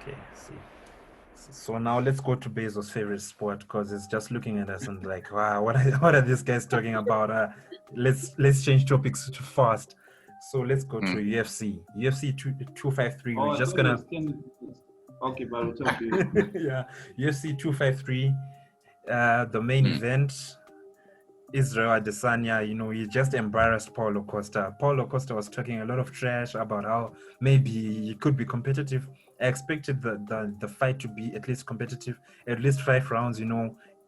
Okay, see. So now let's go to Bezos' favorite sport because it's just looking at us and like, wow, what are these guys talking about? Let's change topics too fast. So let's go to Mm. UFC. UFC 253. We're Oh, I just thought it gonna was Kenny. Okay, but we'll talk to you. yeah, UFC 253. The main Mm. event. Israel Adesanya, he just embarrassed Paulo Costa. Paulo Costa was talking a lot of trash about how maybe he could be competitive. I expected the fight to be at least competitive, at least 5 rounds,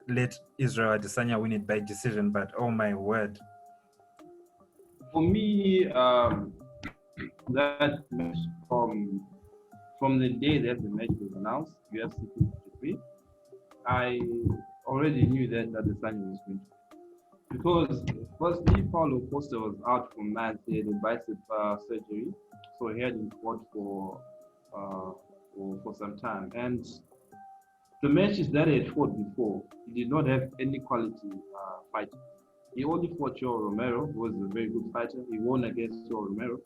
let Israel Adesanya win it by decision, but oh my word. For me, that match from the day that the match was announced, UFC 253, I already knew that Adesanya was going to. Because firstly, Paulo Costa was out for months. He had a bicep surgery, so he hadn't fought for some time. And the matches that he had fought before, he did not have any quality fighter. He only fought Joe Romero, who was a very good fighter. He won against Joe Romero,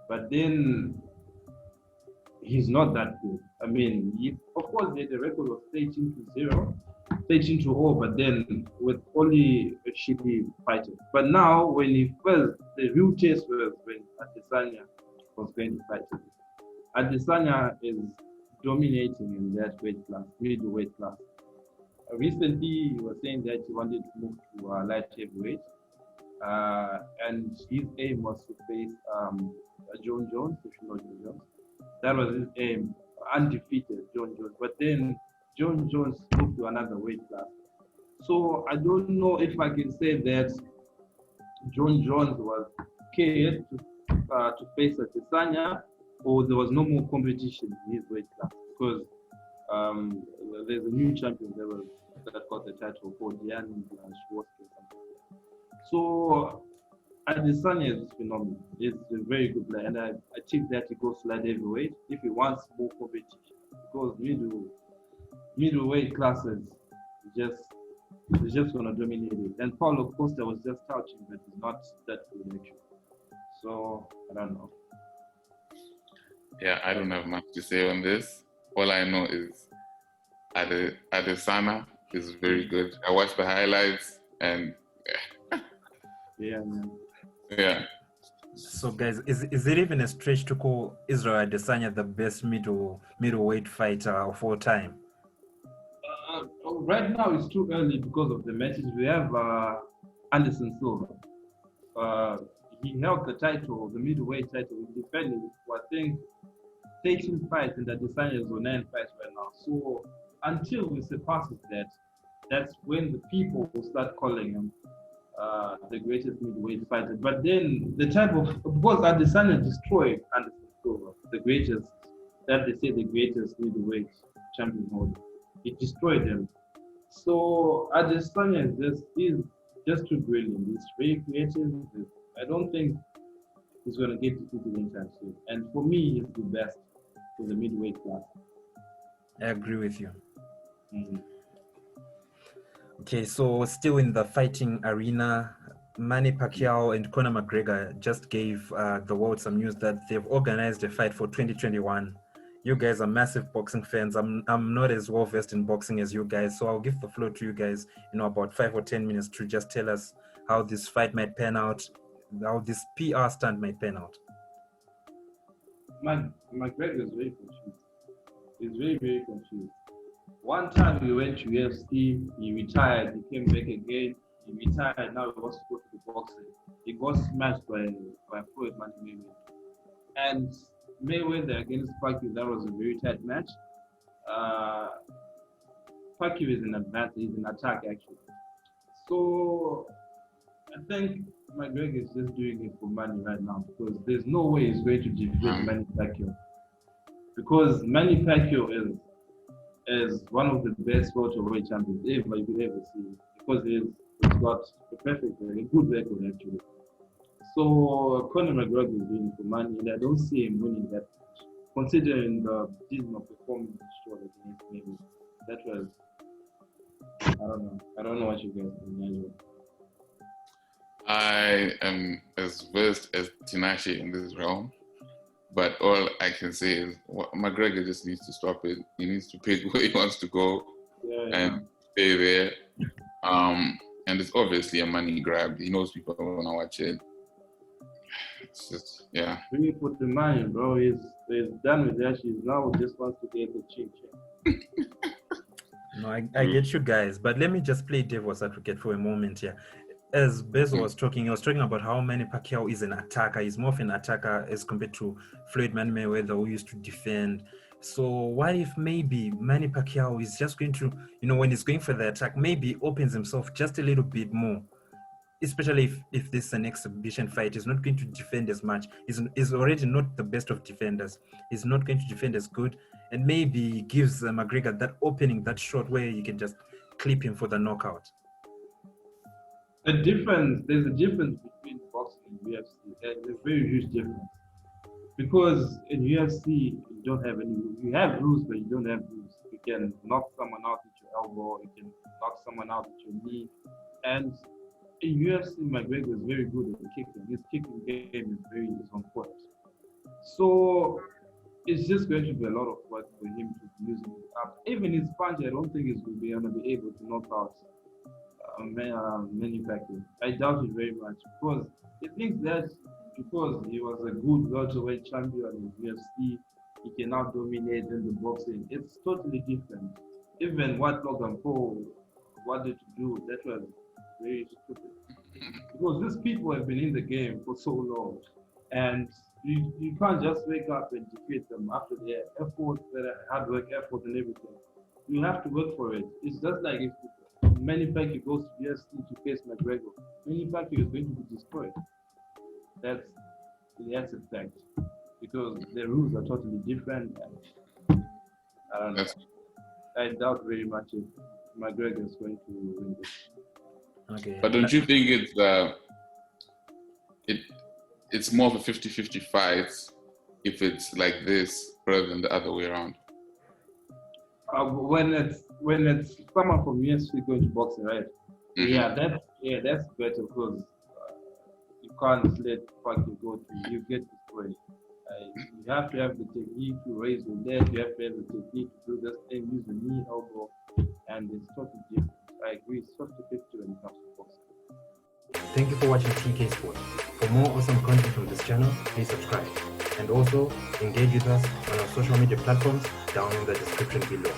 but then he's not that good. I mean, of course, he had a record of 13-0, 13-0, but then with only a shitty fighter. But now, when the real test was when Adesanya was going to fight him. Adesanya is dominating in that weight class, middleweight class. Recently, he was saying that he wanted to move to light heavyweight, and his aim was to face John Jones, if you know John Jones. That was his aim, undefeated John Jones. But then John Jones moved to another weight class. So I don't know if I can say that John Jones was scared to face Adesanya, or there was no more competition in his weight class because there's a new champion that got the title called Jan Schwartz. So Adesanya is phenomenal. He's a very good player, and I think that he goes to light heavyweight if he wants more competition. Because middleweight classes just he's just gonna dominate it. And Paulo Costa was just touching, but he's not that good actually. So I don't know. Yeah, I don't have much to say on this. All I know is Adesanya is very good. I watched the highlights and Yeah, man. yeah. So guys, is it even a stretch to call Israel Adesanya the best middleweight fighter of all time? Right now it's too early because of the matches. We have Anderson Silva. He held the title, the middleweight title, he defended it for I think 13 fights, and Adesanya is on 9 fights right now. So until we surpass that, that's when the people will start calling him the greatest middleweight fighter. But then the type of course Adesanya destroyed Anderson Silva, the greatest that they say the greatest middleweight champion holder. He destroyed him. So Adesanya is just too brilliant. He's very creative. I don't think he's gonna get defeated anytime soon. And for me, he's the best for the middleweight class. I agree with you. Mm-hmm. Okay, so still in the fighting arena, Manny Pacquiao and Conor McGregor just gave the world some news that they've organized a fight for 2021. You guys are massive boxing fans. I'm not as well versed in boxing as you guys, so I'll give the floor to you guys, about 5 or 10 minutes to just tell us how this fight might pan out, how this PR stunt might pan out. McGregor is very confused. He's very, very confused. One time he went to UFC, he retired, he came back again, he retired, now he wants to go to the boxing. He got smashed by Floyd Mayweather. And Mayweather against Pacquiao, that was a very tight match. Pacquiao is in advance, he's in attack actually. So I think McGregor is just doing it for money right now because there's no way he's going to defeat Manny Pacquiao. Because Manny Pacquiao is one of the best welterweight champions ever you could ever see. Because he's got a good record actually. So Conor McGregor is doing it for money, and I don't see him winning that match. Considering the dismal performance he showed against Mayweather, that was I don't know what you guys think. I am as versed as Tinashe in this realm. But all I can say is McGregor just needs to stop it. He needs to pick where he wants to go and stay there. And it's obviously a money grab. He knows people want to watch it. It's just, yeah. Really put the money, bro. He's done with that. He's now just wants to get the cheap. No, I get you guys, but let me just play devil's advocate for a moment here. As Bezo was talking, he was talking about how Manny Pacquiao is an attacker. He's more of an attacker as compared to Floyd Mayweather, who used to defend. So what if maybe Manny Pacquiao is just going to, when he's going for the attack, maybe opens himself just a little bit more, especially if this is an exhibition fight. He's not going to defend as much. He's already not the best of defenders. He's not going to defend as good. And maybe he gives McGregor that opening, that shot where you can just clip him for the knockout. There's a difference between boxing and UFC. There's a very huge difference. Because in UFC, you don't have any rules. You have rules, but you don't have rules. You can knock someone out with your elbow. You can knock someone out with your knee. And in UFC, McGregor is very good at kicking. His kicking game is on point. So it's just going to be a lot of work for him to use it. Even his punch, I don't think he's going to be able to knock out Manny Pacquiao. I doubt it very much, because he thinks that because he was a good welterweight champion in UFC, he can now dominate in the boxing. It's totally different. Even what Logan Paul wanted to do, that was very stupid. Because these people have been in the game for so long, and you can't just wake up and defeat them after their effort, their hard work, effort, and everything. You have to work for it. It's just like if Manny Pacquiao goes to UFC to face McGregor, Manny Pacquiao is going to be destroyed. That's a fact, because the rules are totally different. And I don't know. I doubt very much if McGregor is going to win this. Okay. But don't you think it's more of a 50-50 fight if it's like this rather than the other way around? When it's someone from UFC going to boxing, right? Mm-hmm. That's better, because you can't let Pacquiao go to you get destroyed. You have to have the technique to raise your leg. You have to have the technique to do this thing, use the knee, elbow, and it's totally different. I agree, it's 50-50 when it comes to boxing. Thank you for watching TK Sports. For more awesome content from this channel, please subscribe. And also engage with us on our social media platforms down in the description below.